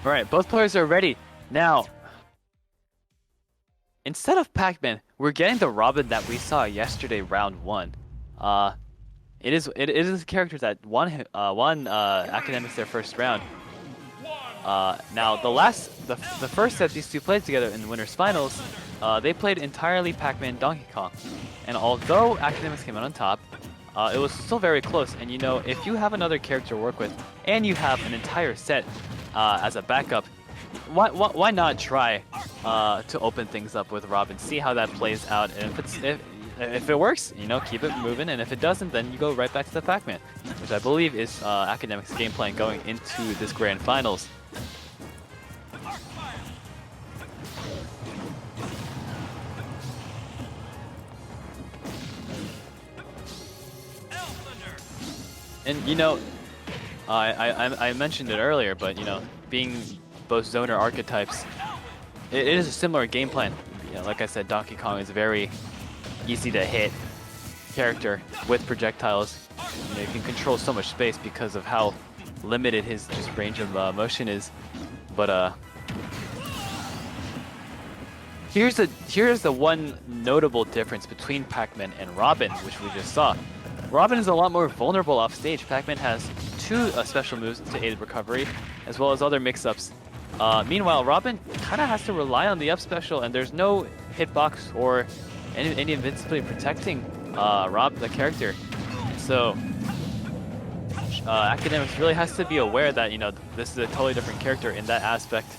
All right, both players are ready. Now, instead of Pac-Man, we're getting the Robin that we saw yesterday, round one. Uh, it is a character that won Academics their first round. Now the first set these two played together in the winners finals, they played entirely Pac-Man Donkey Kong, and although Academics came out on top, it was still very close. And you know, if you have another character to work with, and you have an entire set as a backup, why not try to open things up with Robin, see how that plays out, and if it works, you know, keep it moving, and if it doesn't, then you go right back to the Pac-Man, which I believe is Academic's game plan going into this grand finals. And you know, I mentioned it earlier, but you know, being both zoner archetypes, it is a similar game plan. You know, like I said, Donkey Kong is a very easy to hit character with projectiles. You know, you can control so much space because of how limited his just range of motion is. But here's the one notable difference between Pac-Man and Robin, which we just saw. Robin is a lot more vulnerable off stage. Pac-Man has two special moves to aid recovery, as well as other mix-ups. Meanwhile, Robin kind of has to rely on the up special, and there's no hitbox or any invincibility protecting the character. So Academics really has to be aware that, you know, this is a totally different character in that aspect.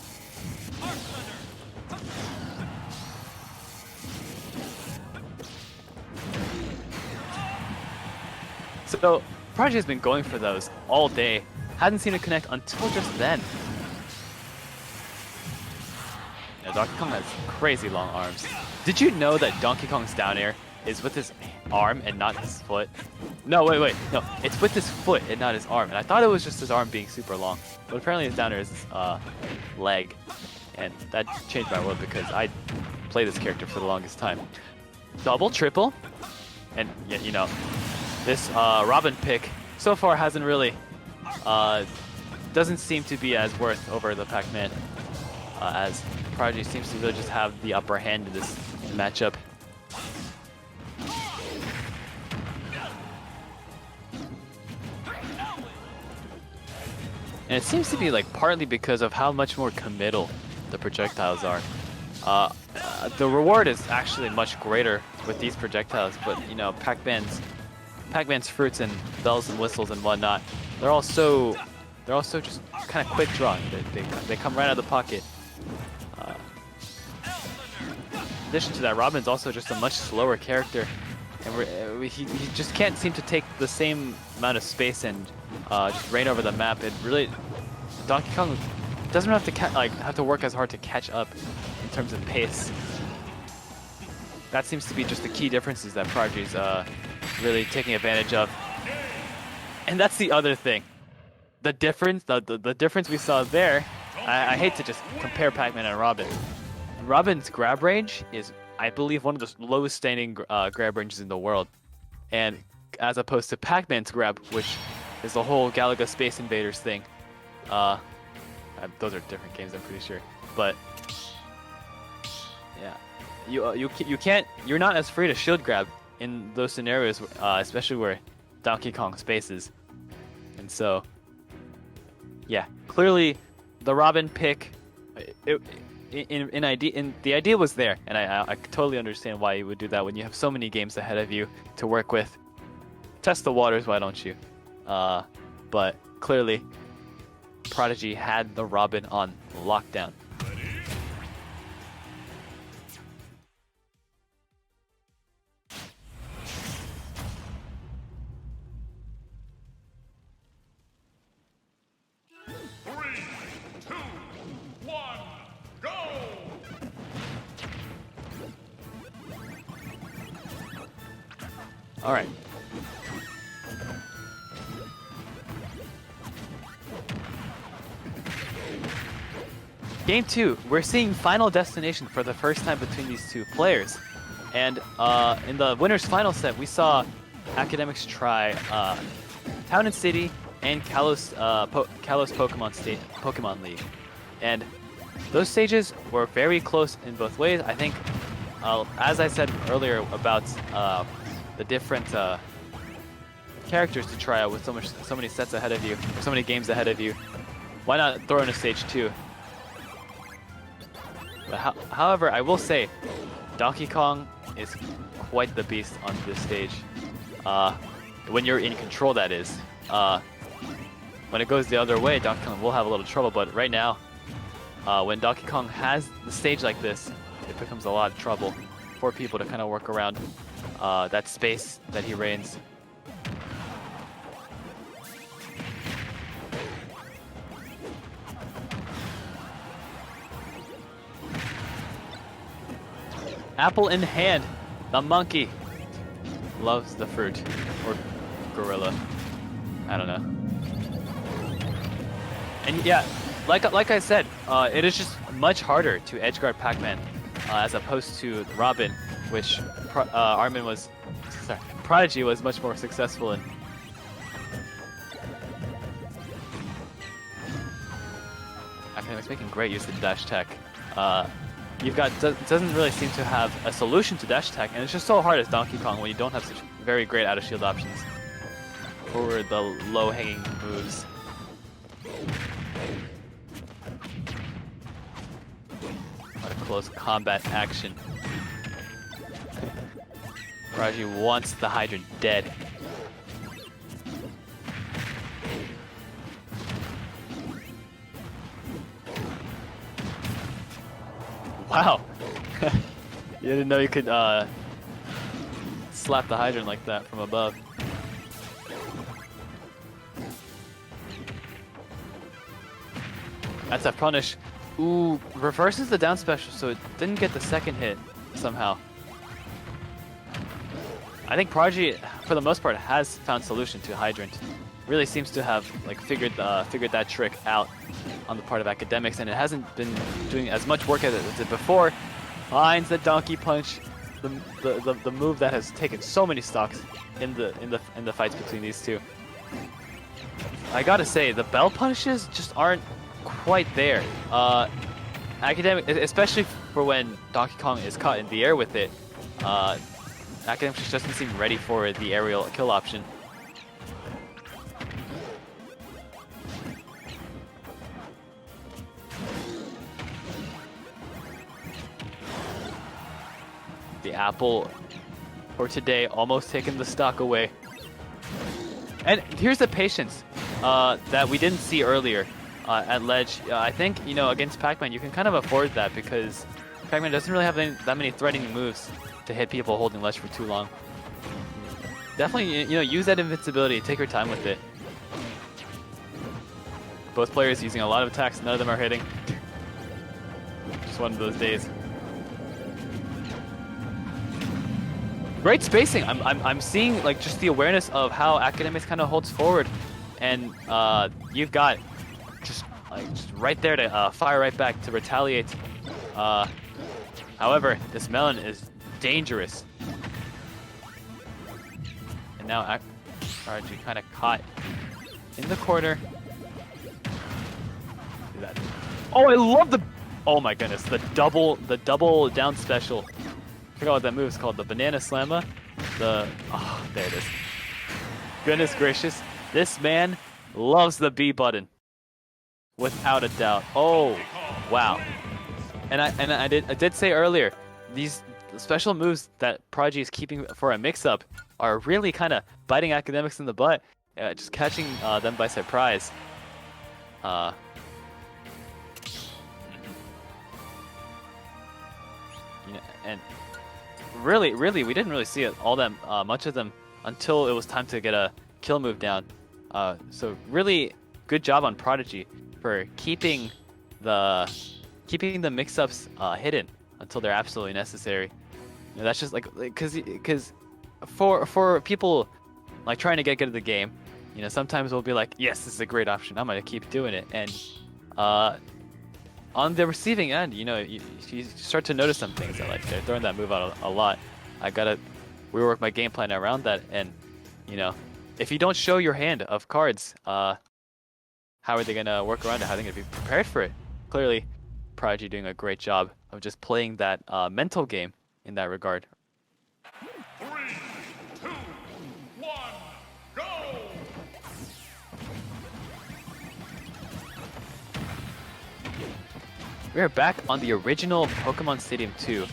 So Prodigy has been going for those all day. Hadn't seen it connect until just then. Yeah, Donkey Kong has crazy long arms. Did you know that Donkey Kong's down air is with his arm and not his foot? No, wait, no, it's with his foot and not his arm. And I thought it was just his arm being super long, but apparently his down air is his leg. And that changed my world because I played this character for the longest time. Double, triple, and you know, this Robin pick so far hasn't really, doesn't seem to be as worth over the Pac-Man, as Prodigy seems to really just have the upper hand in this matchup. And it seems to be like partly because of how much more committal the projectiles are. The reward is actually much greater with these projectiles, but you know, Pac-Man's fruits and bells and whistles and whatnot, they're also just kind of quick draw. They come right out of the pocket. In addition to that, Robin's also just a much slower character, and he just can't seem to take the same amount of space and just reign over the map. It really, Donkey Kong doesn't have to have to work as hard to catch up in terms of pace. That seems to be just the key differences that Prodigy's really taking advantage of. And that's the other thing. The difference we saw there, I hate to just compare Pac-Man and Robin. Robin's grab range is, I believe, one of the lowest standing grab ranges in the world. And as opposed to Pac-Man's grab, which is the whole Galaga Space Invaders thing. Those are different games, I'm pretty sure. But yeah, you're not as free to shield grab in those scenarios, especially where Donkey Kong spaces. And so, yeah, clearly the Robin pick, the idea was there, and I totally understand why you would do that when you have so many games ahead of you to work with. Test the waters, why don't you? But clearly, Prodigy had the Robin on lockdown. All right. Game 2, we're seeing Final Destination for the first time between these two players. And in the winner's final set, we saw Akademics try Town and City and Kalos Pokemon League. And those stages were very close in both ways. I think, as I said earlier about the different characters to try out with so many sets ahead of you, so many games ahead of you, why not throw in a stage 2? But however, I will say, Donkey Kong is quite the beast on this stage. When you're in control, that is. When it goes the other way, Donkey Kong will have a little trouble, but right now, when Donkey Kong has the stage like this, it becomes a lot of trouble for people to kind of work around that space that he reigns. Apple in hand, the monkey loves the fruit, or gorilla, I don't know. And yeah, like I said, it is just much harder to edgeguard Pac-Man as opposed to Robin, which Prodigy was much more successful in. Akademic's making great use of dash tech. Doesn't really seem to have a solution to dash attack, and it's just so hard as Donkey Kong when you don't have such very great out of shield options for the low hanging moves. What a close combat action. Raji wants the hydrant dead. Wow! You didn't know you could slap the hydrant like that from above. That's a punish. Ooh, reverses the down special, so it didn't get the second hit somehow. I think Prodigy, for the most part, has found solution to hydrant. Really seems to have like figured that trick out on the part of Akademics, and it hasn't been doing as much work as it did before. Finds the donkey punch, the move that has taken so many stocks in the fights between these two. I gotta say, the bell punishes just aren't quite there. Akademic, especially for when Donkey Kong is caught in the air with it, Akademic just doesn't seem ready for the aerial kill option. The apple for today almost taking the stock away. And here's the patience that we didn't see earlier at ledge. I think, you know, against Pac-Man, you can kind of afford that because Pac-Man doesn't really have that many threatening moves to hit people holding ledge for too long. Definitely, you know, use that invincibility. Take your time with it. Both players using a lot of attacks. None of them are hitting. Just one of those days. Great spacing. I'm seeing like just the awareness of how Akademics kind of holds forward, and you've got just right there to fire right back to retaliate. However, this melon is dangerous, and now RG kind of caught in the corner. See that? Oh, I love the. Oh my goodness, the double down special. I forgot what that move is called. The banana slamma. Oh, there it is. Goodness gracious, this man loves the B button, without a doubt. Oh, wow. And I did say earlier, these special moves that Prodigy is keeping for a mix-up are really kind of biting Akademics in the butt, just catching them by surprise. You know, and really, we didn't really see it all that much of them until it was time to get a kill move down. So really good job on Prodigy for keeping the mix-ups hidden until they're absolutely necessary. You know, that's just like because for people like trying to get good at the game, you know, sometimes we'll be like, yes, this is a great option. I'm gonna keep doing it, and on the receiving end, you know, you start to notice some things that like they're throwing that move out a lot. I gotta rework my game plan around that, and you know, if you don't show your hand of cards, how are they gonna work around it? How are they gonna be prepared for it? clearly Prodigy doing a great job of just playing that mental game in that regard. 3, 2, 1, go! We are back on the original Pokemon Stadium 2.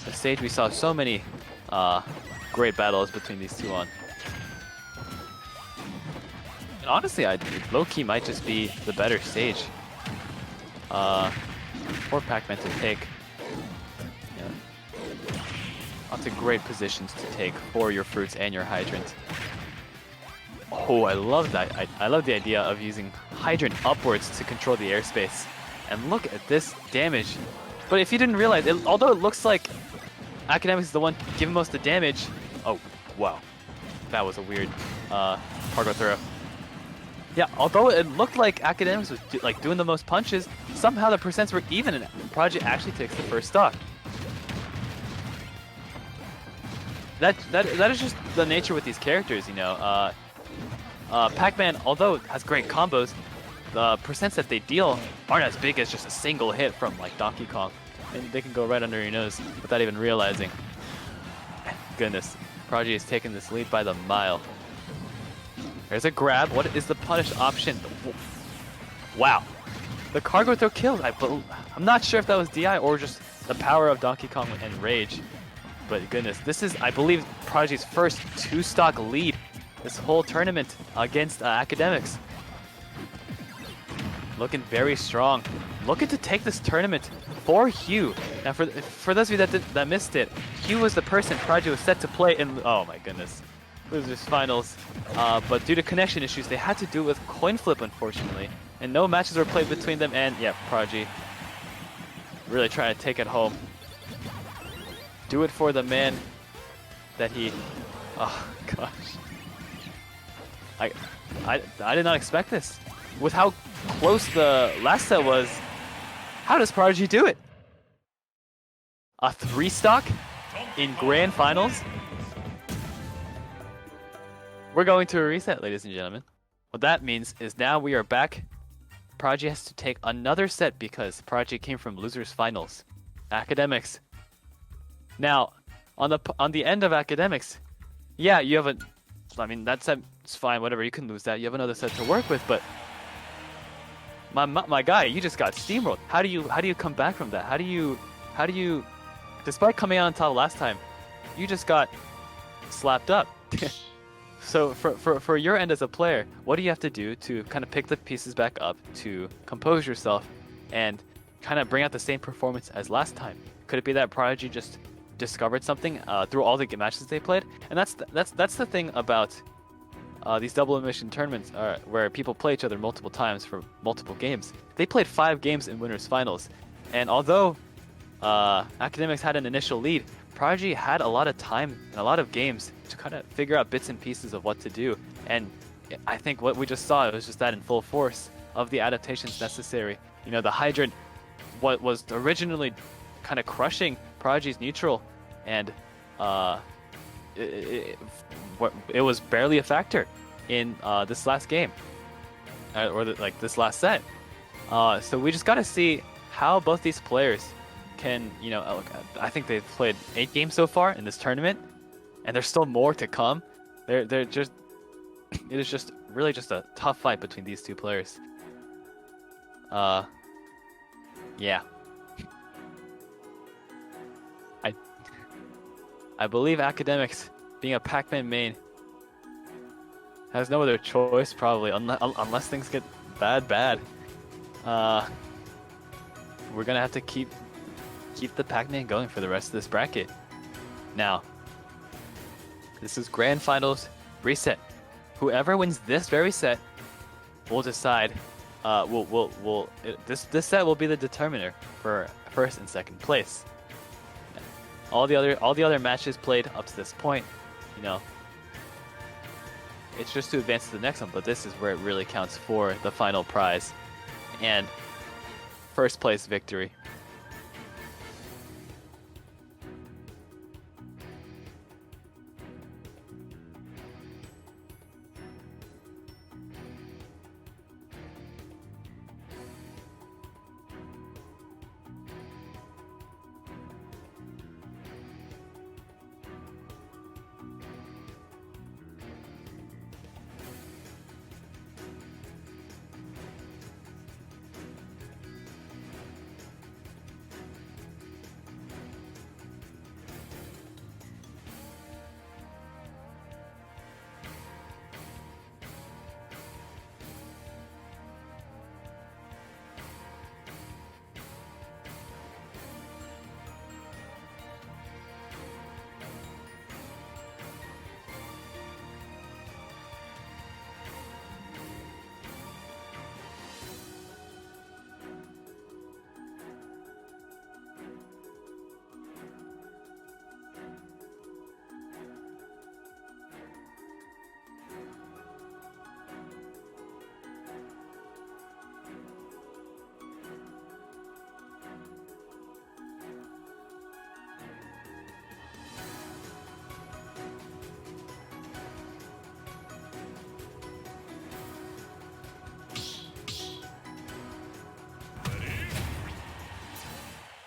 The stage we saw so many great battles between these two on. And honestly, low-key might just be the better stage for Pac-Man to take. Yeah. Lots of great positions to take for your fruits and your hydrant. Oh, I love that. I love the idea of using hydrant upwards to control the airspace. And look at this damage. But if you didn't realize, although it looks like Akademics is the one giving most of the damage. Oh, wow. That was a weird cargo throw. Yeah, although it looked like Akademics was doing the most punches, somehow the percents were even and Prodigy actually takes the first stock. That is just the nature with these characters, you know. Pac-Man, although it has great combos, the percents that they deal aren't as big as just a single hit from like Donkey Kong. And they can go right under your nose without even realizing. Goodness, Prodigy has taken this lead by the mile. There's a grab. What is the punish option? Wow. The cargo throw kills. I'm not sure if that was DI or just the power of Donkey Kong and Rage. But goodness, this is, I believe, Prodigy's first 2-stock lead this whole tournament against Akademics. Looking very strong. Looking to take this tournament for Hugh. Now, for those of you that missed it, Hugh was the person Prodigy was set to play in, oh my goodness, Losers Finals. But due to connection issues, they had to do it with coin flip, unfortunately. And no matches were played between them, and yeah, Prodigy really trying to take it home. Do it for the man that he, oh gosh. I did not expect this. With how close the last set was, how does Prodigy do it? A 3-stock in Grand Finals? We're going to a reset, ladies and gentlemen. What that means is now we are back. Prodigy has to take another set because Prodigy came from Losers Finals. Akademics. Now, on the end of Akademics, yeah, you have I mean, that set's fine, whatever, you can lose that. You have another set to work with, but my guy, you just got steamrolled. How do you come back from that? How do you despite coming out on top last time, you just got slapped up. So for your end as a player, what do you have to do to kind of pick the pieces back up, to compose yourself and kind of bring out the same performance as last time? Could it be that Prodigy just discovered something through all the matches they played? And that's the thing about these double elimination tournaments where people play each other multiple times for multiple games. They played 5 games in Winners Finals, and although Akademics had an initial lead, Prodigy had a lot of time and a lot of games to kind of figure out bits and pieces of what to do. And I think what we just saw, it was just that in full force of the adaptations necessary. You know, the Hydrant, what was originally kind of crushing Prodigy's neutral, and it was barely a factor in this last game, or this last set. So we just got to see how both these players can, you know, I think they've played 8 games so far in this tournament, and there's still more to come. They're just, it is just really just a tough fight between these two players. Yeah. I believe Akademics, being a Pac-Man main, has no other choice probably, unless things get bad. We're gonna have to keep the Pac-Man going for the rest of this bracket. Now, this is Grand Finals reset. Whoever wins this very set will decide. This set will be the determiner for first and second place. All the other matches played up to this point, you know, it's just to advance to the next one. But this is where it really counts for the final prize and first place victory.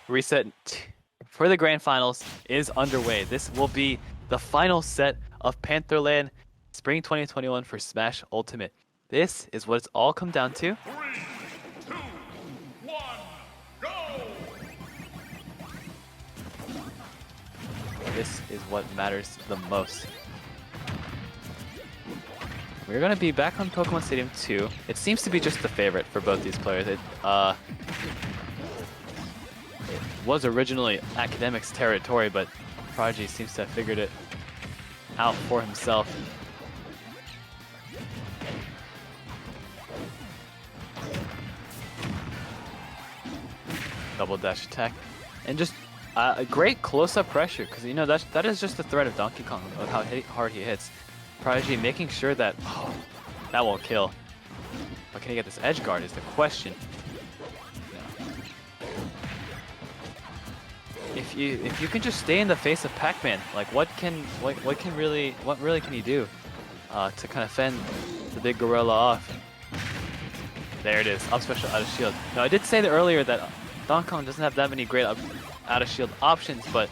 reset for the grand finals is underway. This will be the final set of PantherLan Spring 2021 for Smash Ultimate. This is what it's all come down to. 3, 2, 1, go! This is what matters the most. We're gonna be back on Pokemon Stadium 2. It seems to be just the favorite for both these players. It was originally Akademic's territory, but Prodigy seems to have figured it out for himself. Double dash attack, and just a great close-up pressure, because you know that is just the threat of Donkey Kong of how hard he hits. Prodigy making sure that that won't kill. But can he get this edge guard is the question. No. If you can just stay in the face of Pac-Man, like what really can he do to kind of fend the big gorilla off? There it is, up special out of shield. Now I did say that earlier that Donkey Kong doesn't have that many great out of shield options, but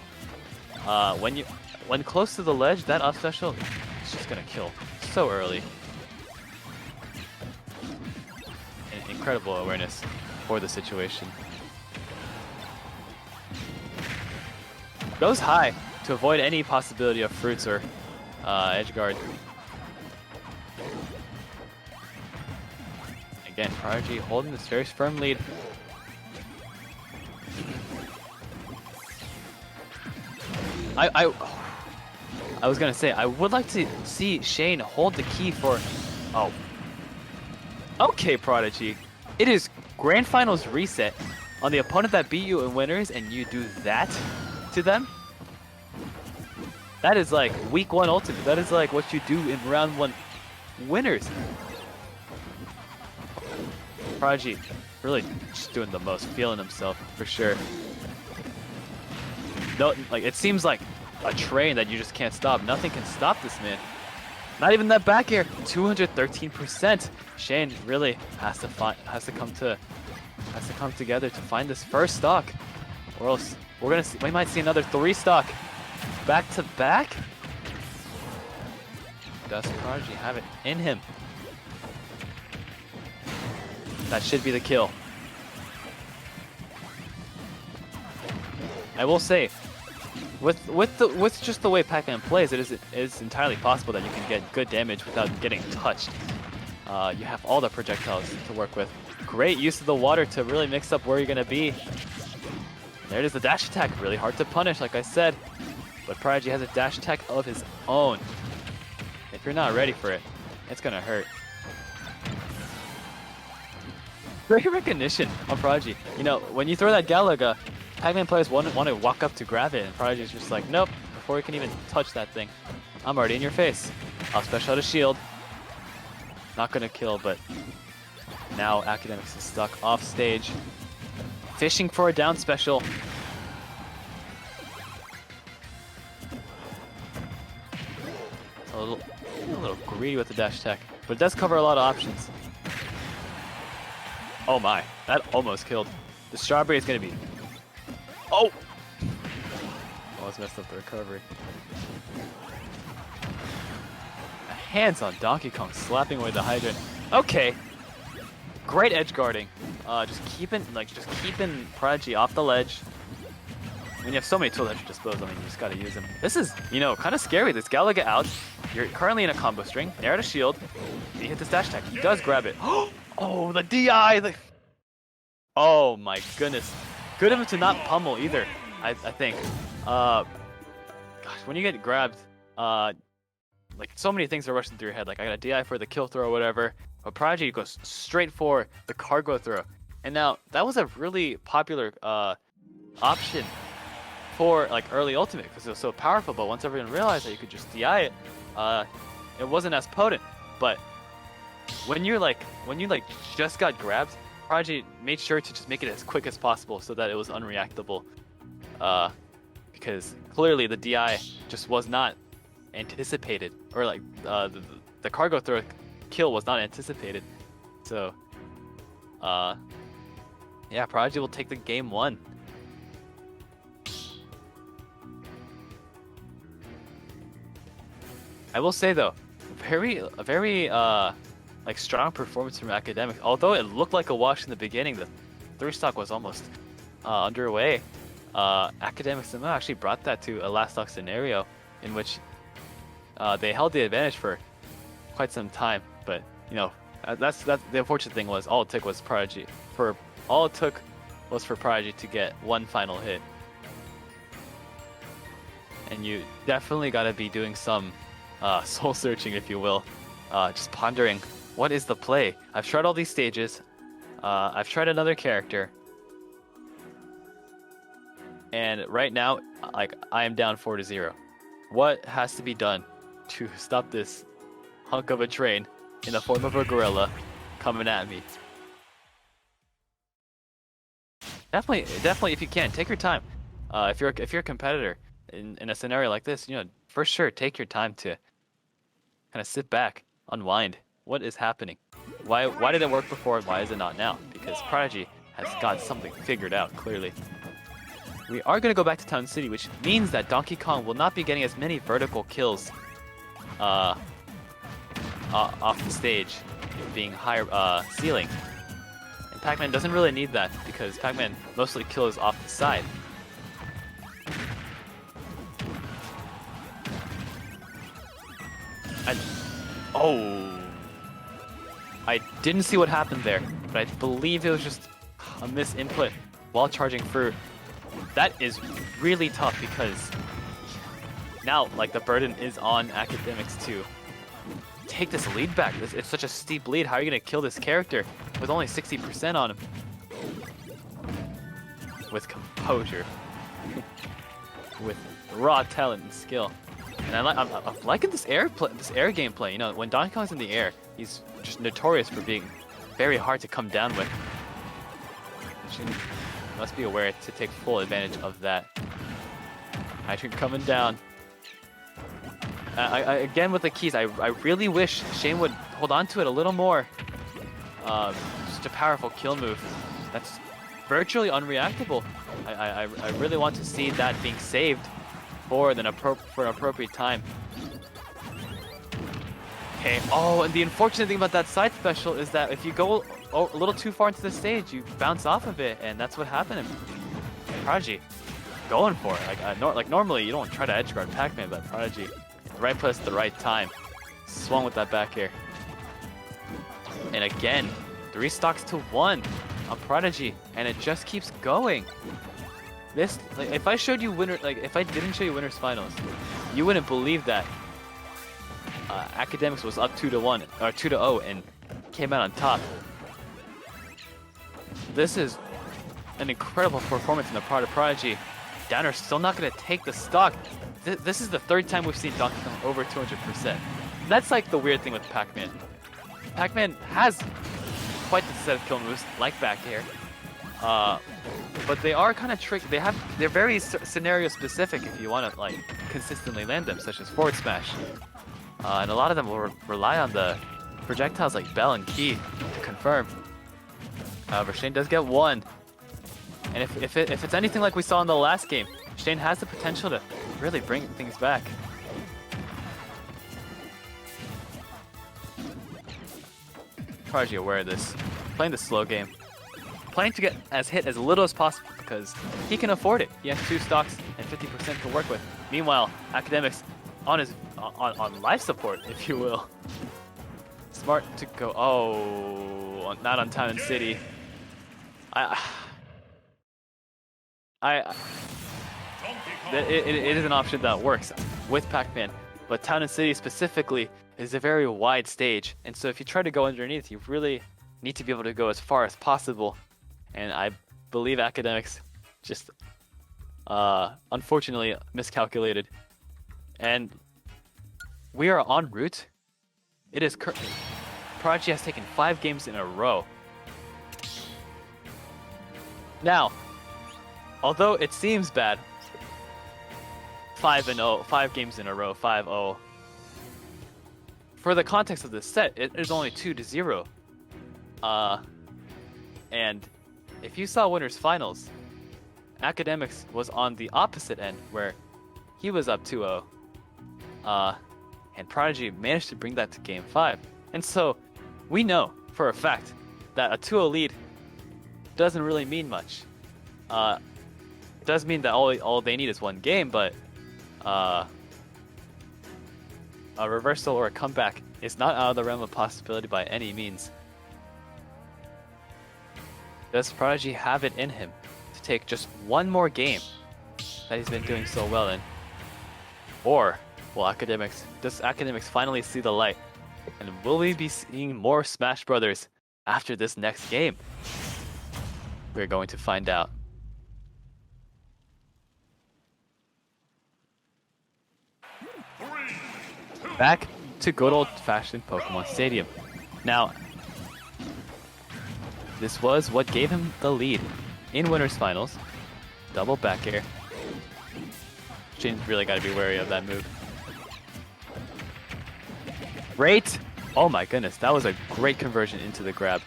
when close to the ledge, that up special is just gonna kill so early. Incredible awareness for the situation. Goes high to avoid any possibility of fruits or edge guard. Again, Prodigy holding this very firm lead. I was gonna say, I would like to see Shane hold the key for... Oh. Okay, Prodigy. It is Grand Finals reset on the opponent that beat you in winners, and you do that to them? That is like week 1 ultimate. That is like what you do in round 1 winners. Prodigy really just doing the most, feeling himself for sure. No, like it seems like a train that you just can't stop. Nothing can stop this man. Not even that back air. 213%. Shane really has to come together to find this first stock, or else we might see another 3 stock back to back. Does Prodigy have it in him? That should be the kill. I will say, with just the way Pac-Man plays, it is entirely possible that you can get good damage without getting touched. You have all the projectiles to work with. Great use of the water to really mix up where you're gonna be. There it is, the dash attack. Really hard to punish, like I said. But Prodigy has a dash attack of his own. If you're not ready for it, it's gonna hurt. Great recognition on Prodigy. You know, when you throw that Galaga, Pac-Man players want to walk up to grab it, and Prodigy's just like, nope, before we can even touch that thing, I'm already in your face. I'll special out a shield. Not gonna kill, but now Akademics is stuck off stage. Fishing for a down special. A little greedy with the dash attack, but it does cover a lot of options. Oh my, that almost killed. The strawberry is gonna be... Oh! Almost messed up the recovery. Hands on Donkey Kong, slapping away the hydrant. Okay. Great edge guarding. Just keeping Prodigy off the ledge. When you have so many tools at your disposal, I mean, you just gotta use them. This is, you know, kind of scary. This Galaga out. You're currently in a combo string. Nair out a shield. You hit this dash attack. He does grab it. Oh, the DI! Oh my goodness. Good of him to not pummel either, I think. Gosh, when you get grabbed, like so many things are rushing through your head. Like I got a DI for the kill throw or whatever. But Prodigy goes straight for the cargo throw. And now that was a really popular option for like early ultimate because it was so powerful. But once everyone realized that you could just DI it, it wasn't as potent. But when you just got grabbed, Prodigy made sure to just make it as quick as possible so that it was unreactable. Because clearly the DI just was not anticipated, or like the cargo throw kill was not anticipated. So yeah, Prodigy will take the game 1. I will say though, a very like strong performance from Academic. Although it looked like a wash in the beginning, the 3 stock was almost underway. Academics somehow actually brought that to a last stock scenario in which they held the advantage for quite some time. But you know, that's the unfortunate thing was all it took was Prodigy for Prodigy to get one final hit. And you definitely gotta be doing some soul searching, if you will, just pondering what is the play. I've tried all these stages. I've tried another character. And right now, like, I am down 4-0. What has to be done to stop this hunk of a train in the form of a gorilla coming at me? Definitely, if you can, take your time. If you're a competitor in a scenario like this, you know, for sure, take your time to kind of sit back, unwind. What is happening? Why did it work before? Why is it not now? Because Prodigy has got something figured out, clearly. We are going to go back to Town City, which means that Donkey Kong will not be getting as many vertical kills off the stage, being higher ceiling. And Pac-Man doesn't really need that, because Pac-Man mostly kills off the side. I didn't see what happened there, but I believe it was just a misinput while charging fruit. That is really tough because now, like, the burden is on Academics to take this lead back. It's such a steep lead. How are you going to kill this character with only 60% on him? With composure. With raw talent and skill. And I'm liking this air gameplay. You know, when Donkey Kong's in the air, he's just notorious for being very hard to come down with. You must be aware to take full advantage of that. Hydrogen coming down. Again with the keys, I really wish Shane would hold on to it a little more. Such a powerful kill move. That's virtually unreactable. I really want to see that being saved for an appropriate time. Okay. Oh, and the unfortunate thing about that side special is that if you go a little too far into the stage, you bounce off of it, and that's what happened. Prodigy going for it. Like normally you don't try to edge guard Pac-Man, but Prodigy, the right place at the right time, swung with that back air. And again, 3 stocks to 1 on Prodigy, and it just keeps going. This, like, if I showed you if I didn't show you winners finals, you wouldn't believe that Academics was up 2-1 or 2-0 and came out on top. This is an incredible performance in the part of Prodigy. Downer's still not going to take the stock. This is the 3rd time we've seen Donkey Kong over 200%. That's like the weird thing with Pac-Man. Pac-Man has quite the set of kill moves, like back air. But they are kind of tricky. They're very scenario specific if you want to like consistently land them, such as forward smash. And a lot of them will rely on the projectiles like Bell and Key to confirm. However, Shane does get 1. And if it's anything like we saw in the last game, Shane has the potential to really bring things back. Prodigy aware of this. Playing the slow game. Playing to get hit as little as possible because he can afford it. He has 2 stocks and 50% to work with. Meanwhile, Academics on life support, if you will. Smart to go. Oh, not on Town and City. It is an option that works with Pac-Man, but Town and City specifically is a very wide stage, and so if you try to go underneath, you really need to be able to go as far as possible. And I believe Academics just unfortunately miscalculated. And we are en route. It is Prodigy has taken 5 games in a row. Now, although it seems bad, 5-0, 5 games in a row, 5-0. For the context of this set, it is only 2-0. And if you saw Winners Finals, Academics was on the opposite end, where he was up 2-0. and Prodigy managed to bring that to Game 5. And so, we know for a fact that a 2-0 lead doesn't really mean much. Does mean that all they need is one game, but a reversal or a comeback is not out of the realm of possibility by any means. Does Prodigy have it in him to take just one more game that he's been doing so well in? Or does Akademics finally see the light? And will we be seeing more Smash Brothers after this next game? We're going to find out. Back to good old-fashioned Pokemon Stadium. Now, this was what gave him the lead in Winners Finals. Double back air. Shane's really got to be wary of that move. Great! Oh my goodness, that was a great conversion into the grab.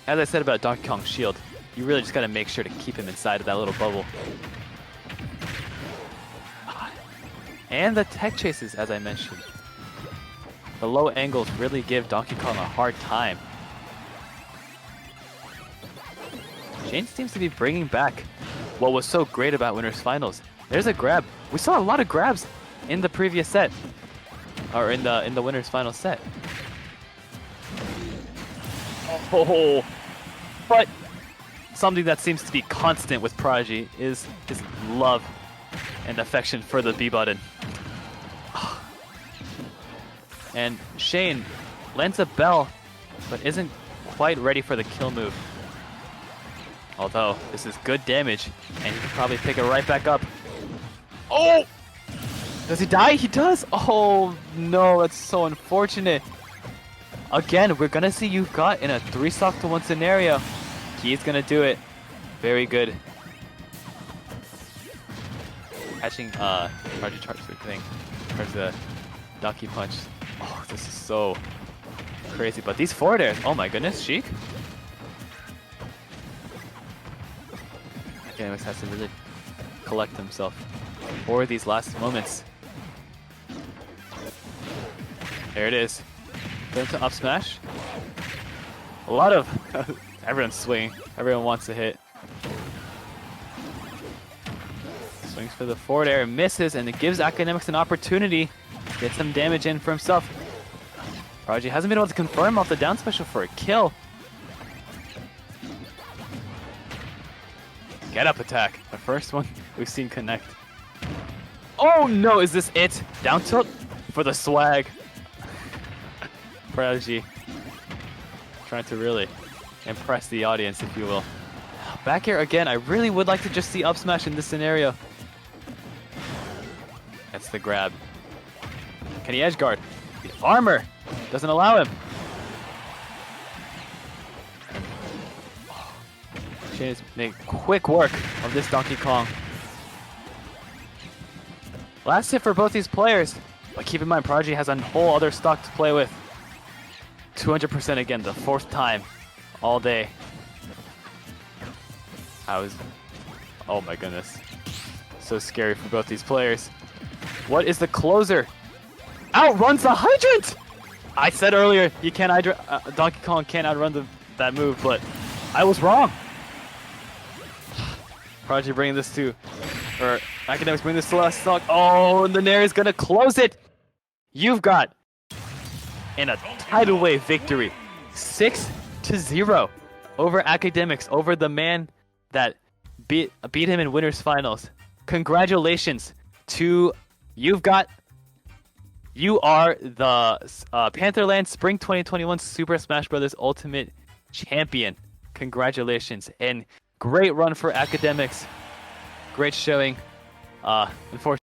As I said about Donkey Kong's shield, you really just got to make sure to keep him inside of that little bubble. And the tech chases, as I mentioned. The low angles really give Donkey Kong a hard time. Shane seems to be bringing back what was so great about Winners Finals. There's a grab. We saw a lot of grabs in the previous set, or in the Winners Finals set. Oh, but something that seems to be constant with Prodigy is his love and affection for the B button. And Shane lands a bell, but isn't quite ready for the kill move. Although, this is good damage, and he can probably pick it right back up. Oh! Does he die? He does! Oh, no, that's so unfortunate. Again, we're gonna see You've Got in a 3-stock to 1 scenario. He's gonna do it. Very good. Catching, Prodigy charge thing. Charge the Donkey Punch. Oh, this is so crazy. But these forward airs, oh my goodness, Sheik. Akademics has to really collect himself for these last moments. There it is. Going to up smash. A lot of everyone's swinging. Everyone wants to hit. Swings for the forward air, misses, and it gives Akademics an opportunity to get some damage in for himself. Prodigy hasn't been able to confirm off the down special for a kill. Get up attack. The first one we've seen connect. Oh no, is this it? Down tilt for the swag. Prodigy trying to really impress the audience, if you will. Back here again, I really would like to just see up smash in this scenario. That's the grab. Can he edge guard? The armor doesn't allow him. Shane is making quick work of this Donkey Kong. Last hit for both these players, but keep in mind Prodigy has a whole other stock to play with. 200% again, the 4th time all day. Oh my goodness. So scary for both these players. What is the closer? Outruns the hydrant! I said earlier, you can't Donkey Kong can't outrun that move, but I was wrong. Prodigy bringing this to, or Akademics bringing this to last stock. Oh, and the Nair is gonna close it. You've Got in a tidal wave victory, 6-0 over Akademics, over the man that beat him in Winners Finals. Congratulations to You've Got. You are the PantherLan Spring 2021 Super Smash Bros. Ultimate Champion. Congratulations, and great run for Akademics. Great showing. Unfortunately,